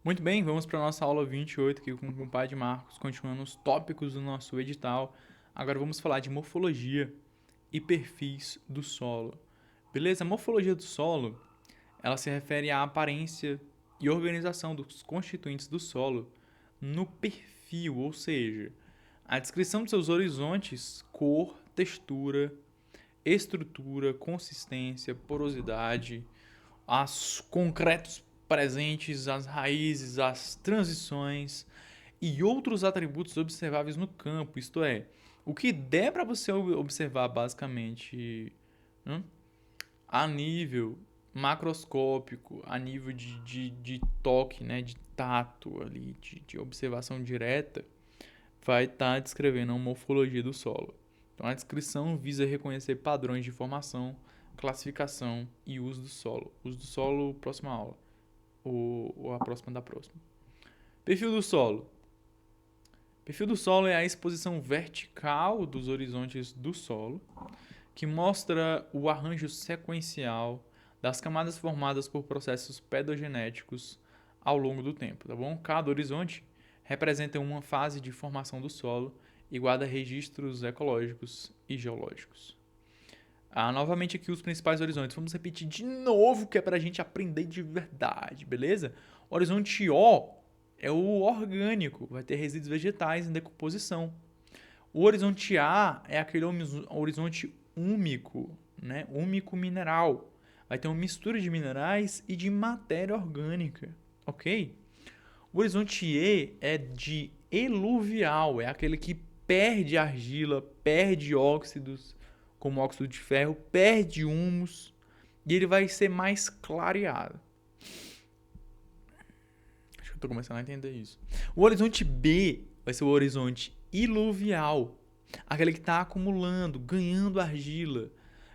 Muito bem, vamos para a nossa aula 28 aqui com o compadre Marcos, continuando os tópicos do nosso edital. Agora vamos falar de morfologia e perfis do solo. Beleza? A morfologia do solo, ela se refere à aparência e organização dos constituintes do solo no perfil, ou seja, a descrição de seus horizontes, cor, textura, estrutura, consistência, porosidade, os concretos presentes, as raízes, as transições e outros atributos observáveis no campo, isto é, o que der para você observar basicamente, né, a nível macroscópico, a nível de toque, né, de tato ali, de observação direta, vai estar descrevendo a morfologia do solo. Então a descrição visa reconhecer padrões de formação, classificação e uso do solo. Uso do solo, próxima aula. Ou a próxima da próxima. Perfil do solo. Perfil do solo é a exposição vertical dos horizontes do solo, que mostra o arranjo sequencial das camadas formadas por processos pedogenéticos ao longo do tempo, tá bom? Cada horizonte representa uma fase de formação do solo e guarda registros ecológicos e geológicos. Novamente aqui os principais horizontes. Vamos repetir de novo que é para a gente aprender de verdade, beleza? Horizonte O é o orgânico, vai ter resíduos vegetais em decomposição. O horizonte A é aquele horizonte úmico, né? Úmico mineral. Vai ter uma mistura de minerais e de matéria orgânica, ok? O horizonte E é de eluvial, é aquele que perde argila, perde óxidos, como óxido de ferro, perde humus e ele vai ser mais clareado. Acho que eu tô começando a entender isso. O horizonte B vai ser o horizonte iluvial, aquele que está acumulando, ganhando argila,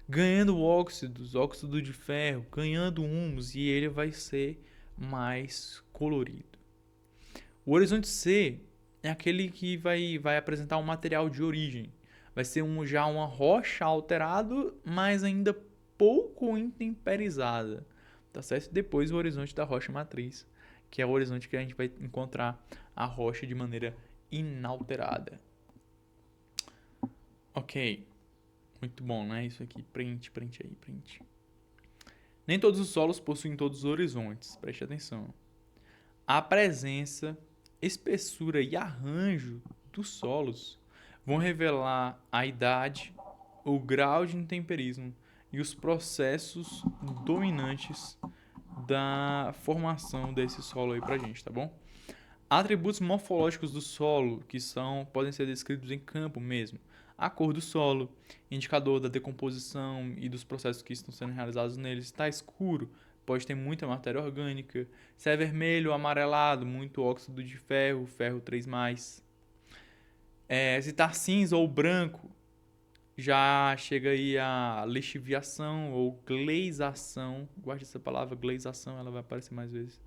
ganhando óxidos, óxido de ferro, ganhando humus e ele vai ser mais colorido. O horizonte C é aquele que vai apresentar um material de origem. Vai ser já uma rocha alterada, mas ainda pouco intemperizada. Tá certo? Depois o horizonte da rocha matriz, que é o horizonte que a gente vai encontrar a rocha de maneira inalterada. Ok, muito bom, né? Isso aqui, print aí, print. Nem todos os solos possuem todos os horizontes, preste atenção. A presença, espessura e arranjo dos solos vão revelar a idade, o grau de intemperismo e os processos dominantes da formação desse solo aí pra gente, tá bom? Atributos morfológicos do solo que podem ser descritos em campo mesmo. A cor do solo, indicador da decomposição e dos processos que estão sendo realizados nele. Se está escuro, pode ter muita matéria orgânica. Se é vermelho ou amarelado, muito óxido de ferro, ferro 3+. Se está cinza ou branco, já chega aí a lixiviação ou gleisação. Guarde essa palavra, gleisação, ela vai aparecer mais vezes.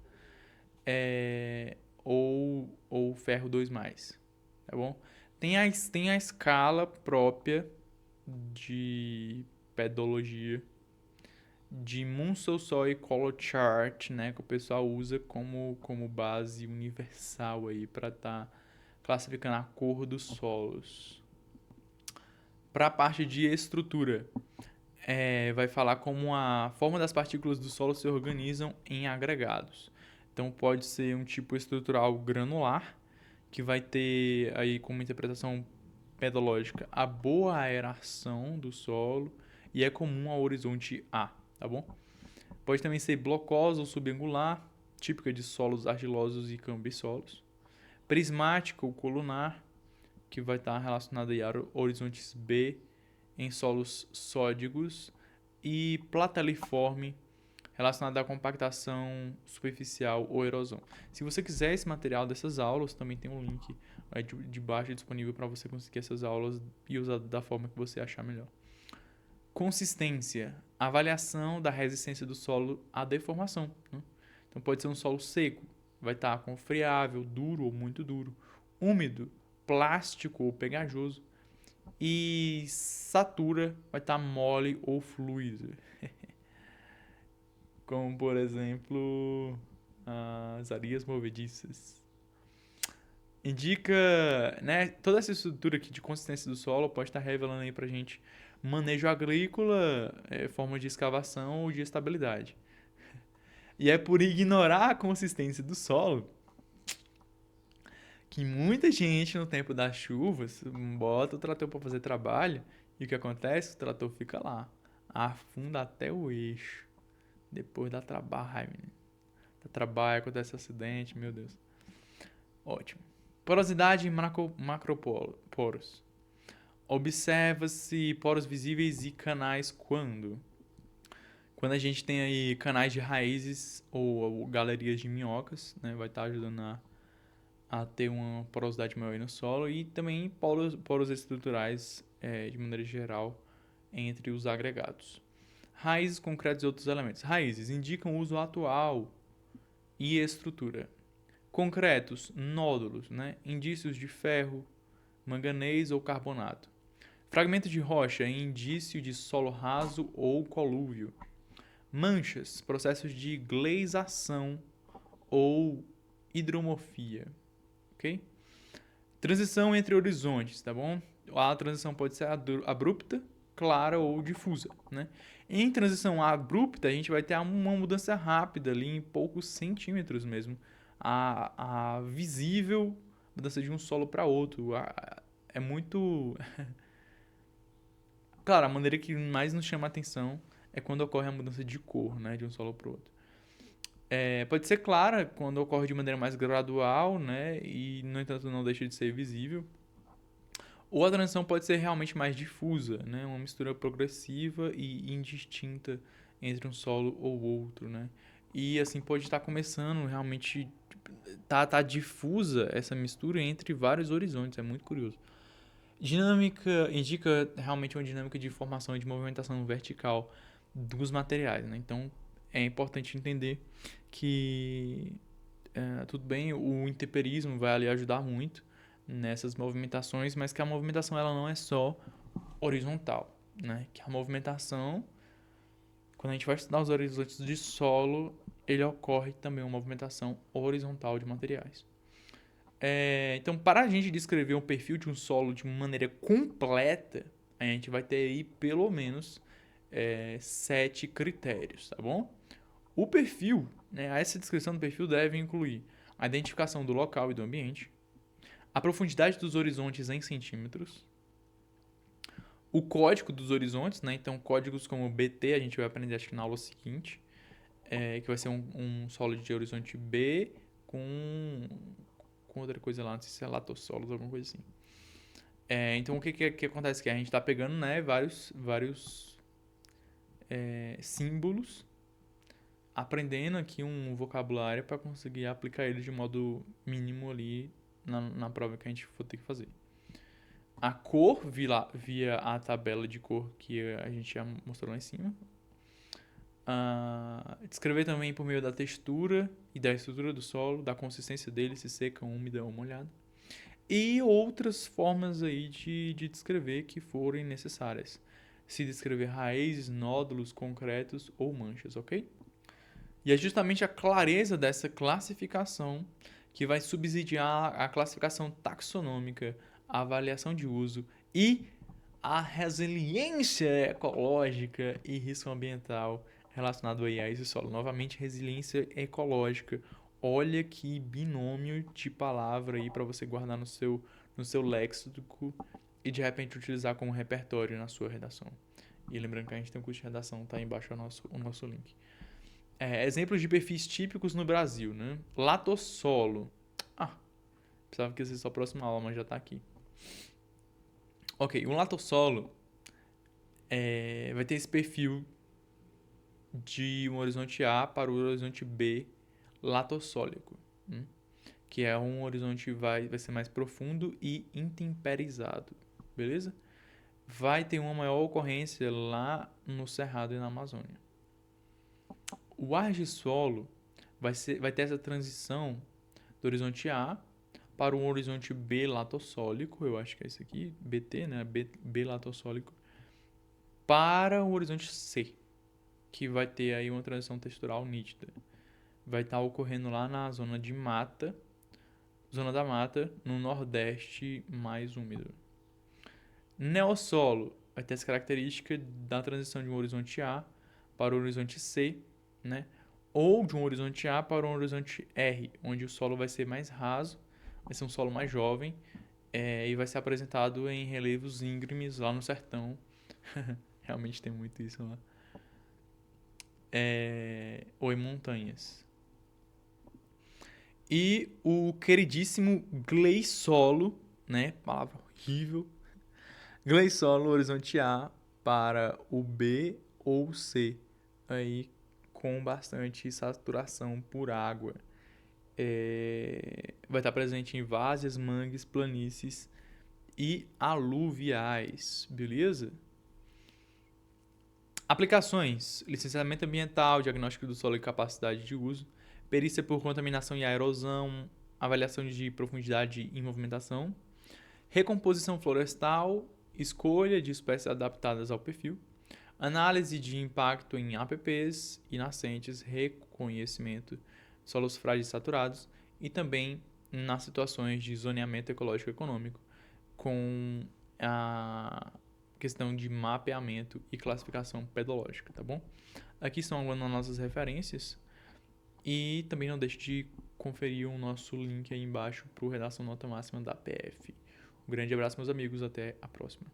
Ou ferro 2+, tá bom? Tem a escala própria de pedologia de Munsell-Soi Color Chart, né, que o pessoal usa como base universal aí para estar classificando a cor dos solos. Para a parte de estrutura, vai falar como a forma das partículas do solo se organizam em agregados. Então pode ser um tipo estrutural granular, que vai ter aí como interpretação pedológica a boa aeração do solo e é comum ao horizonte A, tá bom? Pode também ser blocosa ou subangular, típica de solos argilosos e cambissolos. Prismática ou colunar, que vai estar relacionada a horizontes B em solos sódigos. E plataliforme, relacionada à compactação superficial ou erosão. Se você quiser esse material dessas aulas, também tem um link aí de baixo disponível para você conseguir essas aulas e usar da forma que você achar melhor. Consistência, avaliação da resistência do solo à deformação, né? Então pode ser um solo seco, vai estar com friável, duro ou muito duro, úmido, plástico ou pegajoso, e satura vai estar mole ou fluido. Como por exemplo, as areias movediças. Indica, né, toda essa estrutura aqui de consistência do solo pode estar revelando aí pra gente manejo agrícola, forma de escavação ou de estabilidade. E é por ignorar a consistência do solo que muita gente no tempo das chuvas bota o trator para fazer trabalho e o que acontece? O trator fica lá, afunda até o eixo. Depois dá trabalho, menino. Dá trabalho, acontece acidente, meu Deus. Ótimo. Porosidade e macroporos. Observa-se poros visíveis e canais quando? Quando a gente tem aí canais de raízes ou galerias de minhocas, né? Vai estar ajudando a ter uma porosidade maior aí no solo e também poros estruturais, de maneira geral, entre os agregados. Raízes, concretos e outros elementos. Raízes indicam o uso atual e estrutura. Concretos, nódulos, né? Indícios de ferro, manganês ou carbonato. Fragmento de rocha, indício de solo raso ou colúvio. Manchas, processos de gleisação ou hidromorfia. Ok? Transição entre horizontes, tá bom? A transição pode ser abrupta, clara ou difusa, né? Em transição abrupta, a gente vai ter uma mudança rápida ali em poucos centímetros mesmo. A visível mudança de um solo para outro. É muito... Claro, a maneira que mais nos chama a atenção é quando ocorre a mudança de cor, né? De um solo para o outro. Pode ser clara quando ocorre de maneira mais gradual, né? E, no entanto, não deixa de ser visível. Ou a transição pode ser realmente mais difusa, né? Uma mistura progressiva e indistinta entre um solo ou outro, né? E assim pode estar começando realmente tá difusa essa mistura entre vários horizontes, é muito curioso. Dinâmica indica realmente uma dinâmica de formação e de movimentação vertical dos materiais, né? Então é importante entender que tudo bem, o intemperismo vai ali ajudar muito nessas movimentações, mas que a movimentação ela não é só horizontal, né? Que a movimentação, quando a gente vai estudar os horizontes de solo, ele ocorre também uma movimentação horizontal de materiais. Então, para a gente descrever um perfil de um solo de maneira completa, a gente vai ter aí pelo menos 7 critérios, tá bom? O perfil, né, essa descrição do perfil deve incluir a identificação do local e do ambiente, a profundidade dos horizontes em centímetros, o código dos horizontes, né? Então, códigos como BT a gente vai aprender acho que na aula seguinte, que vai ser um solo de horizonte B com outra coisa lá, não sei se é latossolos, alguma coisa assim. Então, o que acontece? Que a gente está pegando, né, vários símbolos, aprendendo aqui um vocabulário para conseguir aplicar ele de modo mínimo ali na prova que a gente for ter que fazer. A cor via a tabela de cor que a gente já mostrou lá em cima. Descrever também por meio da textura e da estrutura do solo, da consistência dele, se seca, úmida ou molhada. E outras formas aí de descrever que forem necessárias. Se descrever raízes, nódulos, concretos ou manchas, ok? E é justamente a clareza dessa classificação que vai subsidiar a classificação taxonômica, a avaliação de uso e a resiliência ecológica e risco ambiental relacionado aí a esse solo. Novamente, resiliência ecológica. Olha que binômio de palavra aí para você guardar no seu léxico e de repente utilizar como repertório na sua redação. E lembrando que a gente tem um curso de redação, tá aí embaixo o nosso link. Exemplos de perfis típicos no Brasil, né? Latossolo. Precisava que esse fosse a próxima aula, mas já está aqui. Ok, um latossolo vai ter esse perfil de um horizonte A para o horizonte B latossólico, que é um horizonte que vai ser mais profundo e intemperizado, beleza? Vai ter uma maior ocorrência lá no Cerrado e na Amazônia. O argissolo vai ter essa transição do horizonte A para o horizonte B latossólico, eu acho que é esse aqui, BT, né? B latossólico, para o horizonte C, que vai ter aí uma transição textural nítida. vai estar ocorrendo lá na zona de mata, zona da mata, no nordeste mais úmido. Neossolo vai ter essa característica da transição de um horizonte A para o horizonte C, né? Ou de um horizonte A para um horizonte R, onde o solo vai ser mais raso, vai ser um solo mais jovem, e vai ser apresentado em relevos íngremes lá no sertão. Realmente tem muito isso lá. Ou em montanhas. E o queridíssimo gleissolo, né? Palavra horrível. Gleissolo, horizonte A para o B ou C. Aí com bastante saturação por água. Vai estar presente em várzeas, mangues, planícies e aluviais. Beleza? Aplicações: licenciamento ambiental, diagnóstico do solo e capacidade de uso, perícia por contaminação e aerosão, avaliação de profundidade e movimentação, recomposição florestal, escolha de espécies adaptadas ao perfil, análise de impacto em APPs e nascentes, reconhecimento de solos frágeis e saturados e também nas situações de zoneamento ecológico econômico com a questão de mapeamento e classificação pedológica, tá bom? Aqui são algumas das nossas referências e também não deixe de conferir o nosso link aí embaixo para o Redação Nota Máxima da PF. Um grande abraço, meus amigos, até a próxima.